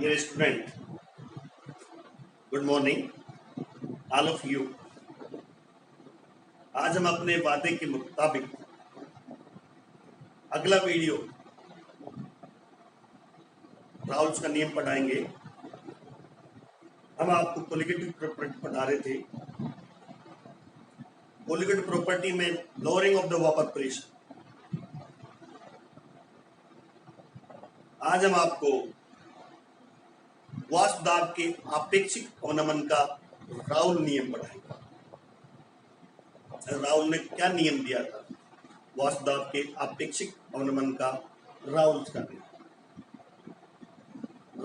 Dear student, good morning, all of you. आज हम अपने वादे के मुताबिक अगला वीडियो राउल्स का नियम पढ़ाएंगे। हम आपको कोलिगेटिव प्रॉपर्टी पढ़ा रहे थे। कोलिगेटिव प्रॉपर्टी में lowering of the vapour pressure. आज हम आपको वाष्प दाब के आपेक्षिक अवनमन का राउल नियम पढ़ाएंगे। राउल ने क्या नियम दिया था? वाष्प दाब के आपेक्षिक अवनमन का राउल्स का नियम।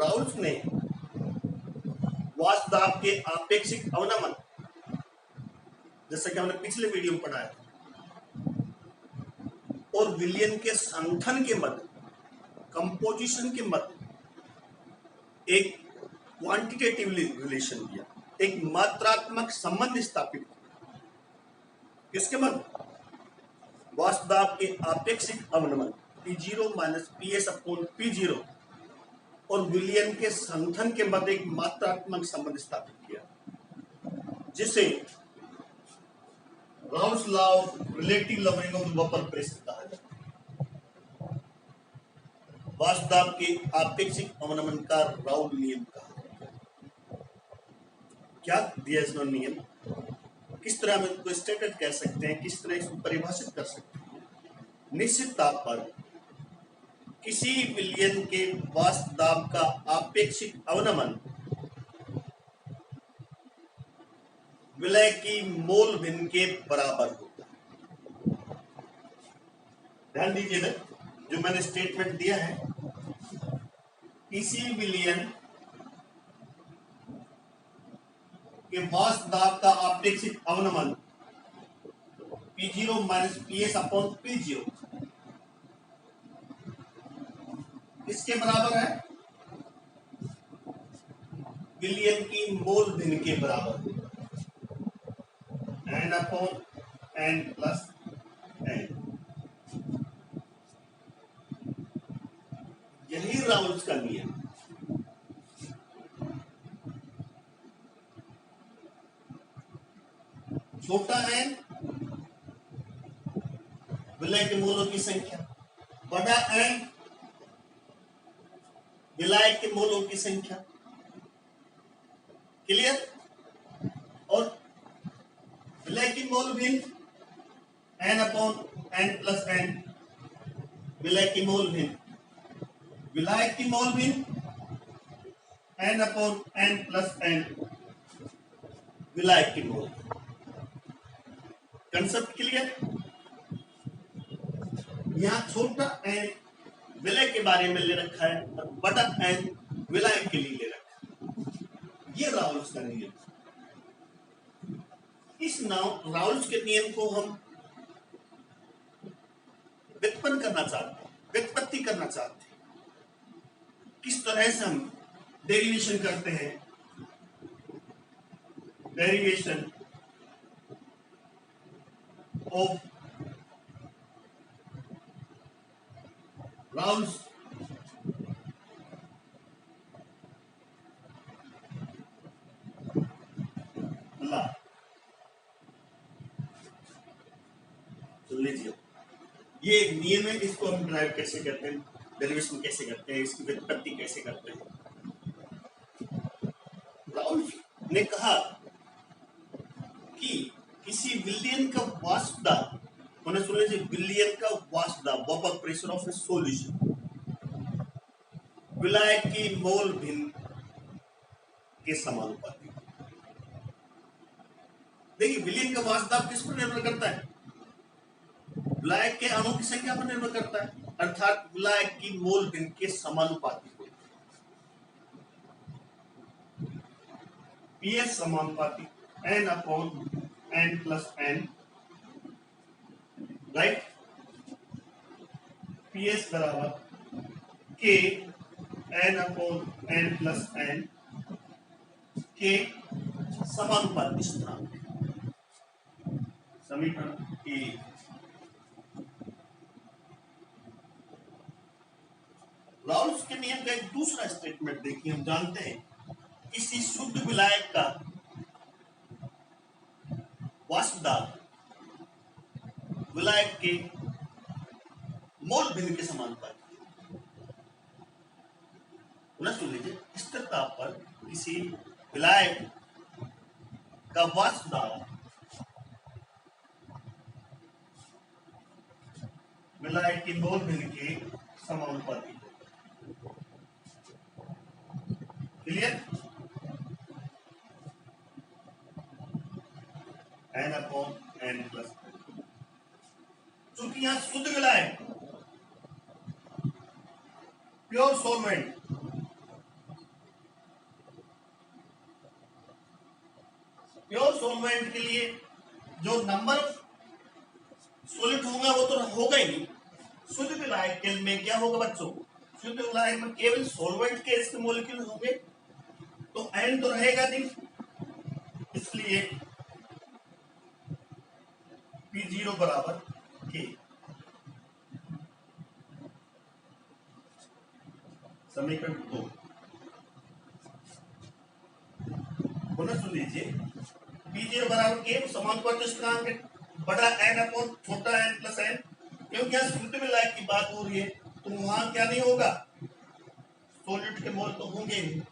राउल्स ने वाष्प दाब के आपेक्षिक अवनमन, जैसा कि हमने पिछले वीडियो में पढ़ाया था, और विलयन के संघटन के मध्य, कंपोजिशन के मध्य एक क्वांटिटेटिवली रिलेशन दिया, एक मात्रात्मक संबंध स्थापित किया। किसके मध्य? वाष्प दाब के आपेक्षिक अवनमन P0 minus PS upon P0 और विलयन के संघटन के मध्य एक मात्रात्मक संबंध स्थापित किया, जिसे Raoult's law of relative lowering of vapour pressure कहा जाता है। वाष्प दाब के आपेक्षिक अवनमन का राउल नियम कहा। क्या दिया इसमें नियम? किस तरह हम इसको स्टेटेड कह सकते हैं, किस तरह इसको परिभाषित कर सकते हैं? निश्चित ताप पर किसी विलयन के वाष्प दाब का आपेक्षिक अवनमन विलय की मोल भिन्न के बराबर होता है। ध्यान दीजिएगा, जो मैंने स्टेटमेंट दिया है, किसी विलयन के वाष्प दाब का आपेक्षिक अवनमन P0 minus PS upon P0 इसके बराबर है विलयन की मोल भिन्न के बराबर, n upon n plus n। यही राउल्स का नियम। छोटा n विलय के मोलों की संख्या, बड़ा n विलय के मोलों की संख्या। क्लियर? और विलय की मोल भिन्न n upon n plus n, विलय की मोल भिन्न, विलय की मोल भिन्न n upon n plus n, विलय की मोल। Concept clear? यहां छोटा n विलय के बारे में ले रखा है और बड़ा n विलय के लिए ले रखा है। ये राउल्स का नियम। इस राउल्स के नियम को हम व्युत्पन्न करना चाहते हैं, व्युत्पत्ति करना चाहते हैं। किस तरह से हम डेरिवेशन करते हैं? Derivation of Raoult's law. सुन लीजिए, ये एक नियम है। इसको हम ड्राइव कैसे करते हैं, डेरिवेशन कैसे करते हैं, इसकी व्युत्पत्ति कैसे करते हैं? राउल्स ने कहा कि किसी विलयन का वाष्प दाब, मैंने सुन लीजिए, विलयन का वाष्प दाब, vapour pressure of A solution, विलय की मोल भिन्न के समानुपाती। देखिए, विलयन का वाष्प दाब किस पर निर्भर करता है? विलय के अणु की संख्या पर निर्भर करता है, अर्थात विलय की मोल भिन्न के समानुपाती होती है। PS समानुपाती n upon n plus n, right? PS बराबर K n upon n plus n के समानुपाती सूत्रांक। समीकरण A। राउल्स के नियम का एक दूसरा स्टेटमेंट देखिए। हम जानते हैं किसी शुद्ध विलायक का वाष्प दाब विलायक के मोल भिन्न के समानुपाती है। पुनः सुन लीजिए, स्थिर ताप पर किसी विलायक का वाष्प दाब विलायक के मोल भिन्न के समानुपाती है। क्लियर? n/n+, चूंकि यहां शुद्ध विलायक प्योर सॉल्वेंट के लिए जो नंबर सॉलिड होगा वो तो होगा ही नहीं। शुद्ध विलायक के में क्या होगा बच्चों? शुद्ध विलायक में केवल सॉल्वेंट के इसके मॉलिक्यूल होंगे, तो n तो रहेगा नहीं, इसलिए P0 बराबर K। समीकरण 2 पुनः सुन लीजिए, P0 बराबर K समानुपाती स्थिरांक बड़ा n अपॉन छोटा n प्लस n। क्योंकि यहाँ शुद्ध विलायक की बात हो रही है तो वहां क्या नहीं होगा? सॉलिड के मोल तो होंगे ही,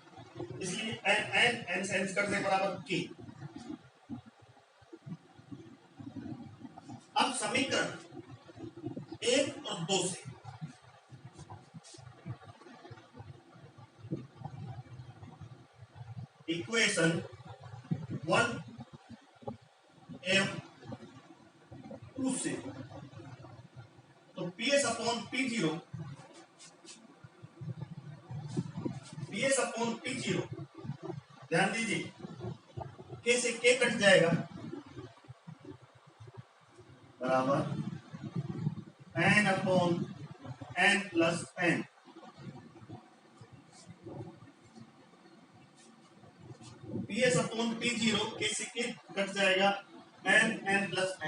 इसलिए n सेंस करने बराबर K। अब समीकरण 1 और 2 से इक्वेशन 1m2 से तो PS अपॉन P0 ध्यान दीजिए, K से K कट जाएगा बराबर n upon n plus n। PS upon P0 K से K कट जाएगा n प्लस n।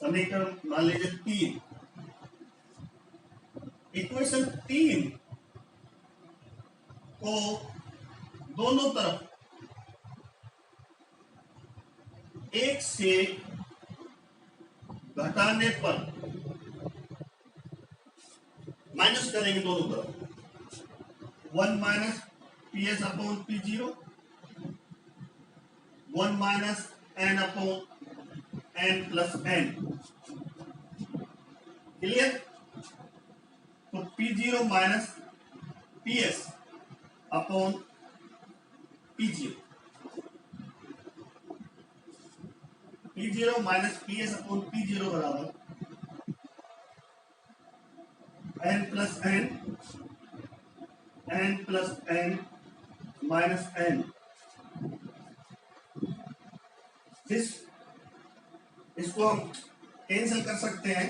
समीकरण मान लीजिए 3, इक्वेशन 3 को दोनों तरफ 1 से घटाने पर माइनस करेंगे दोनों तरफ। 1 minus PS upon P0, 1 minus n upon n plus n। Clear? तो P0 minus PS upon P0, P0 minus PS upon P0 बराबर n plus n minus n। इसको हम कैंसिल कर सकते हैं,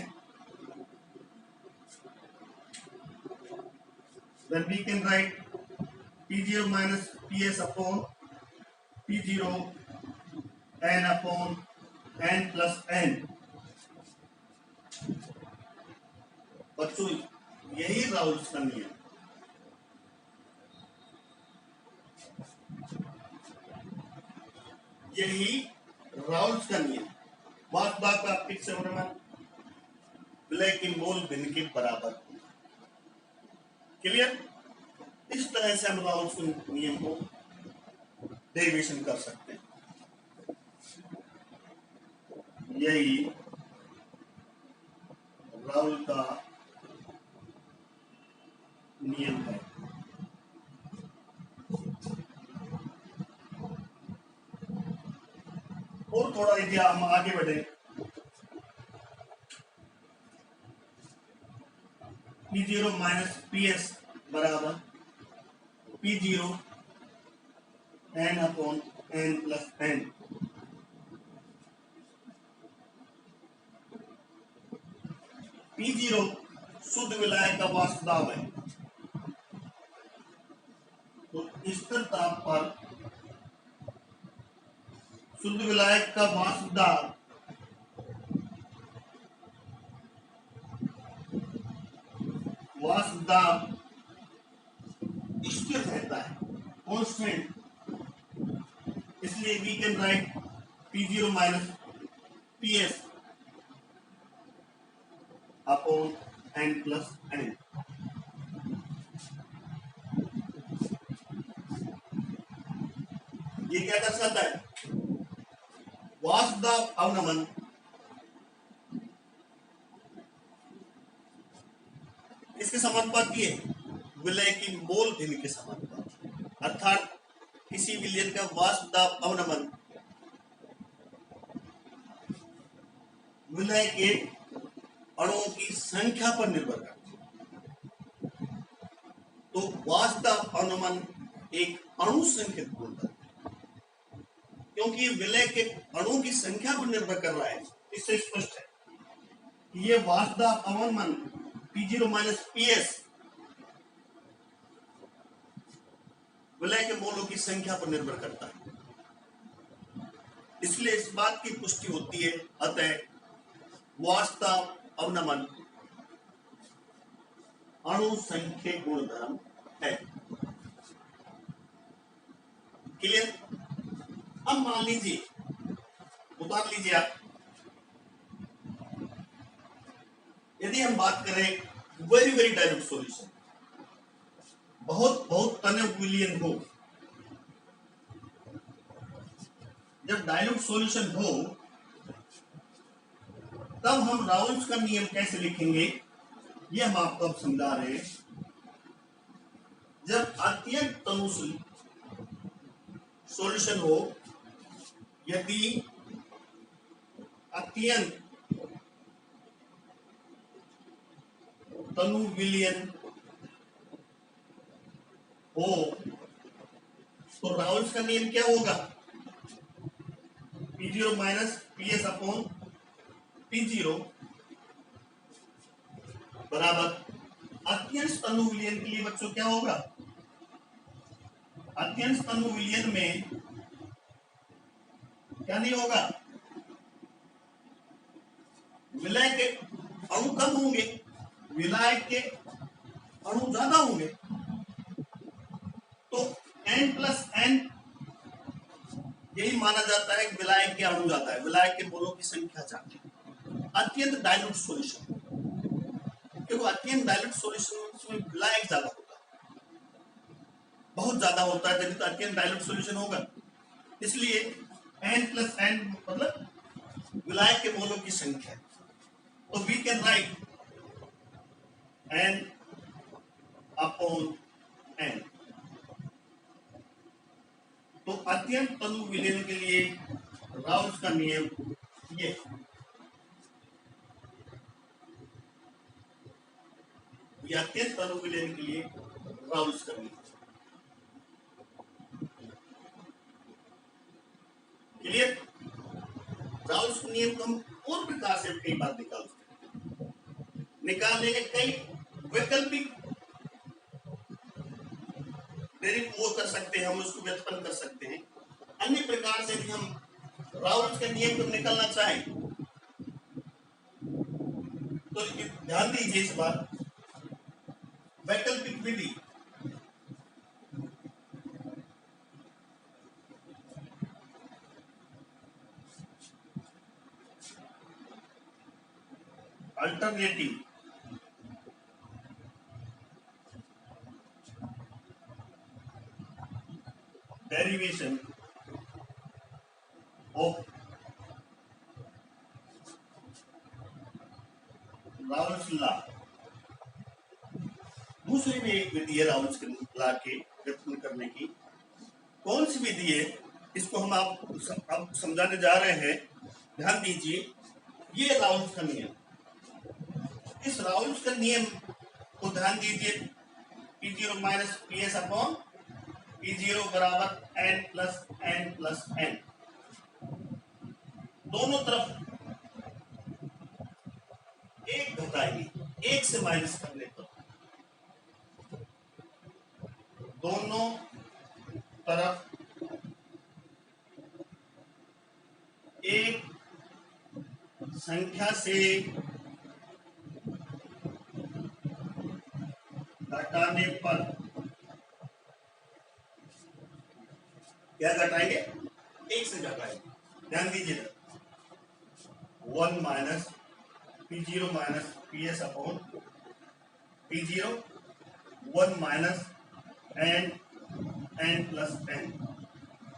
then we can write P0 minus PS upon P0 n upon n plus n। बच्चों यही Raoul's का नियम, यही राउल्स का नियम। बात आप ठीक से विलय के मोल भिन्न के बराबर। क्लियर? इस तरह से हम राउल्स नियम को डेरिवेशन कर सकते हैं। यही राउल का नियम है। और थोड़ा यदि हम आगे बढ़े, P0 माइनस PS बराबर P0 n upon n plus n। P0 शुद्ध विलायक का वाष्प दाब है, तो स्थिर ताप पर शुद्ध विलायक का वाष्प दाब वाष्प दाब स्थिर रहता है, कांस्टेंट, इसलिए we can write P0 minus PS upon n plus n। ये क्या दर्शाता है? वाष्प दाब अवनमन इसके समानुपाती है विलय की मोल भिन्न के समानुपाती, अर्थात किसी विलयन का वाष्प दाब अवनमन विलय के अणुओं की संख्या पर निर्भर करता है। तो वाष्प दाब अवनमन एक अणु संख्यक गुणधर्म है, क्योंकि विलय के अणुओं की संख्या पर निर्भर कर रहा है। इससे स्पष्ट है कि ये वाष्प दाब अवनमन P0 माइनस PS विलय के मोलों की संख्या पर निर्भर करता है। इसलिए इस बात की पुष्टि होती है, अतः वाष्प दाब अवनमन अणु संख्यक गुणधर्म है। क्लियर? अब मान लीजिए, उतार लीजिए आप, यदि हम बात करें वेरी वेरी डाइल्यूट सॉल्यूशन, बहुत बहुत तन्य विलयन हो, जब डाइल्यूट सॉल्यूशन हो तब हम राउल्स का नियम कैसे लिखेंगे ये हम आपको अब समझा रहे हैं। जब अत्यंत तनुशील सॉल्यूशन हो, यदि अत्यंत तनु विलयन हो तो राउल्स का नियम क्या होगा? P0 minus PS upon P0 बराबर अत्यंत तनु विलयन के लिए बच्चों क्या होगा? अत्यंत तनु विलयन में क्या नहीं होगा? विलय के अणु कम होंगे, विलय के अणु ज्यादा होंगे, तो n प्लस n यही माना जाता है कि विलायक के अणु ज्यादा है, विलायक के मोलों की संख्या ज्यादा है। अत्यंत डाइल्यूट सॉल्यूशन, क्योंकि अत्यंत डाइल्यूट सॉल्यूशन में विलायक ज्यादा होता है, बहुत ज्यादा होता है, तभी तो अत्यंत डाइल्यूट सॉल्यूशन होगा। इसलिए n प्लस n मतलब विलायक के मोलों की संख्या। तो we can write n upon n। तो अत्यंत तनु विलयन के लिए राउल्स का नियम ये, अत्यंत तनु विलयन के लिए राउल्स का नियम। क्लियर? राउल्स का नियम को हम और प्रकार से कई बार निकाल सकते हैं। निकालने के कई वैकल्पिक वो कर सकते हैं, हम उसको व्युत्पन्न कर सकते हैं। अन्य प्रकार से भी हम राउल्स के नियम को निकालना चाहें तो ध्यान दीजिए इस बार, वैकल्पिक विधि alternative derivation of Raoult's law. दूसरी में एक विधि है राउल्स के लॉ के व्युत्पन्न करने की। कौन सी विधि है इसको हम अब समझाने जा रहे हैं। ध्यान दीजिए, ये राउल्स का नियम, इस राउल्स का नियम को ध्यान दीजिए, P0 minus PS upon P0 बराबर n प्लस n। दोनों तरफ एक घटाएंगे, एक से माइनस करने पर दोनों तरफ एक संख्या से घटाने पर क्या घटाएंगे, एक से घटाएंगे। ध्यान दीजिए, 1 minus P zero minus P S upon P zero, 1 minus N N plus N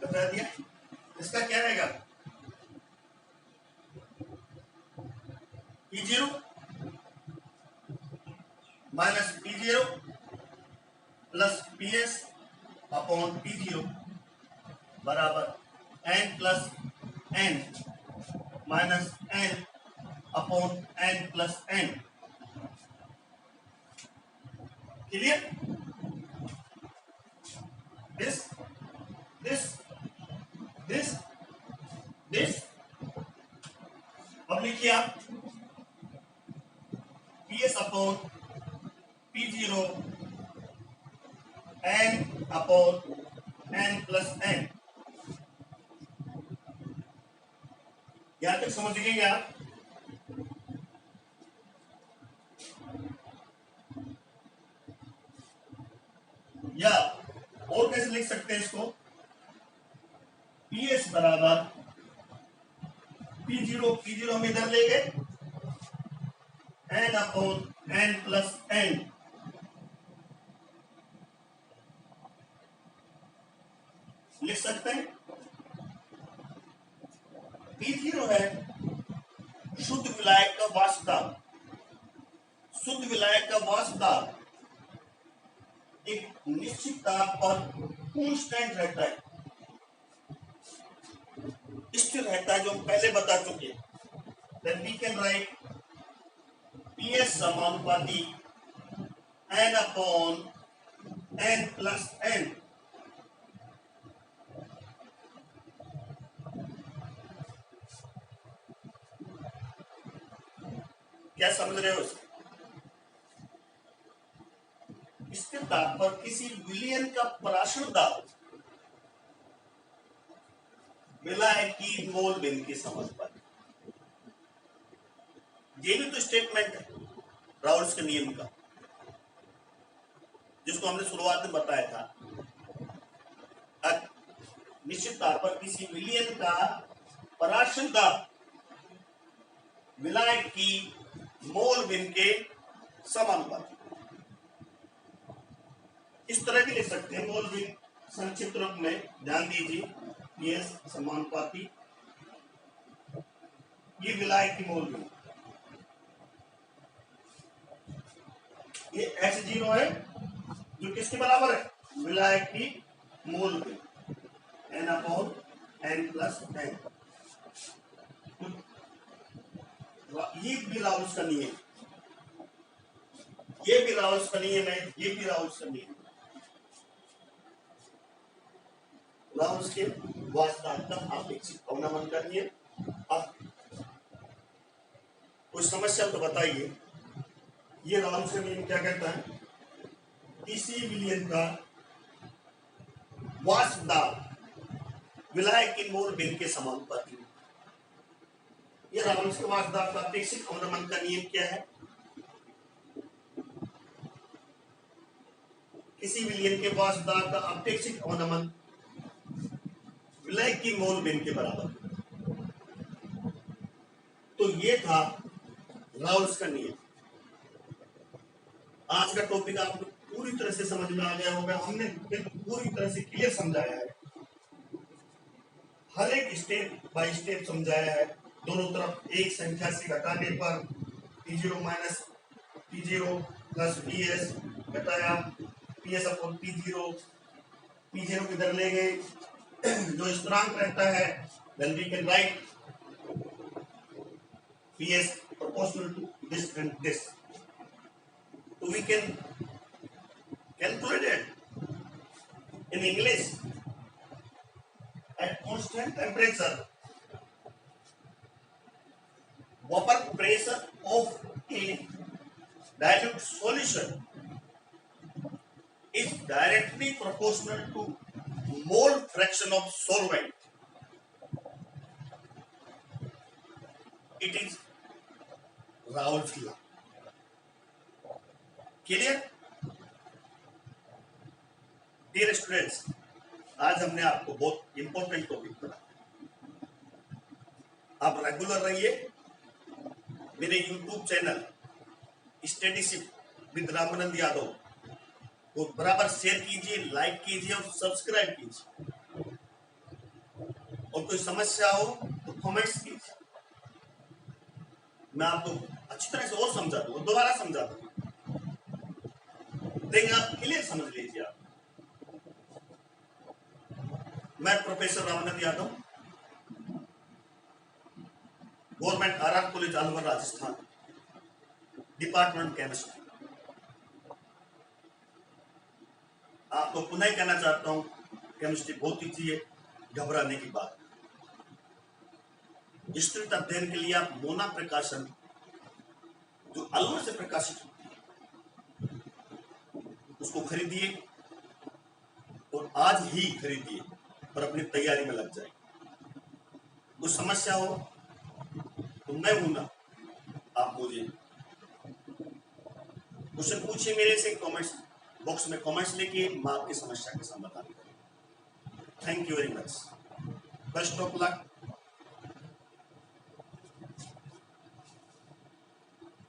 बता दिया। इसका क्या रहेगा, P zero minus P zero plus P S upon P zero बराबर N plus N minus N upon N plus N. Clear? This this this this. अब लिखिए आप P S upon P zero N upon N plus N. यहां तक समझ गए आप? या और कैसे लिख सकते हैं इसको, पी एस बराबर पी जीरो हम इधर ले गए, n upon N plus n लिख सकते हैं। पी जीरो है शुद्ध विलायक का वाष्पदाब। शुद्ध विलायक का वाष्पदाब एक निश्चित ताप पर कांस्टेंट रहता है, स्थिर रहता है, जो हम पहले बता चुके। Then we can write PS समानुपाती N upon N plus N. क्या समझ रहे हो? स्थिर ताप पर किसी विलयन का पराशर दाब विलायक की मोल बिंदु के समानुपाती। ये भी तो स्टेटमेंट है राउल्स के नियम का, जिसको हमने शुरुआत में बताया था। निश्चित ताप पर किसी विलयन का पराशर दाब विलायक की मोल बिंदु के समानुपाती। इस तरह भी लिख सकते हैं मोल बिंदु संक्षिप्त रूप में। ध्यान दीजिए, पीएस समानुपाती, ये विलायक की मोल बिंदु, ये H0 है जो किसके बराबर है, विलायक की मोल बिंदु n upon N plus n. ये भी राउल्स का नियम, ये भी राउल्स का नियम है, ये भी राउल्स का नियम। राउल्स के वास्तविकता अपेक्षित अवनमन का नियम। अब कुछ समस्या तो बताइए, ये राउल्स का नियम क्या कहता है, किसी विलयन का वाष्पदाब विलायक की मोल बिंदु के समानुपाती। ये राउल्स के वाष्पदाब का अपेक्षित अवनमन का नियम क्या है, किसी विलयन के वाष्पदाब का अपेक्षित अवनमन विलायक की मोल बिंदु के बराबर। तो ये था राउल्स का नियम। आज का टॉपिक आपको पूरी तरह से समझ में आ गया होगा। हमने पूरी तरह से क्लियर समझाया है, हर एक स्टेप बाय स्टेप समझाया है। दोनों तरफ एक संख्या से घटाने पर P zero minus P zero plus P S घटाया P S upon P zero किधर ले गए, जो स्थिरांक रहता है, then we can write Ps proportional to this and this. So we can calculate it in English. At constant temperature, vapor pressure of a dilute solution is directly proportional to mole fraction of solvent. It is Raoult's law. Clear? Dear students, आज हमने आपको बहुत important topic पढ़ा। आप regular रहिए मेरे YouTube channel Studyship with Ramanand Yadav को बराबर शेयर कीजिए, लाइक कीजिए और सब्सक्राइब कीजिए। और कोई समस्या हो तो कमेंट्स कीजिए, मैं आपको अच्छी तरह से और समझा दूंगा, दोबारा समझा दूंगा, लेकिन आप क्लियर समझ लीजिए। आप, मैं professor Ramanand Yadav, government RR college Alwar Rajasthan, department chemistry. आपको पुनः कहना चाहता हूं, केमिस्ट्री बहुत ईजी है, घबराने की बात। विस्तृत अध्ययन के लिए आप मोना प्रकाशन जो अलवर से प्रकाशित होती है उसको खरीदिए और आज ही खरीदिए और अपनी तैयारी में लग जाए। कुछ समस्या हो तो मैं हूं ना, आप मुझे क्वेश्चन पूछिए मेरे से, कमेंट्स बॉक्स में कमेंट्स लेके मैं आपकी समस्या का समाधान करूंगा। Thank you very much, best of luck.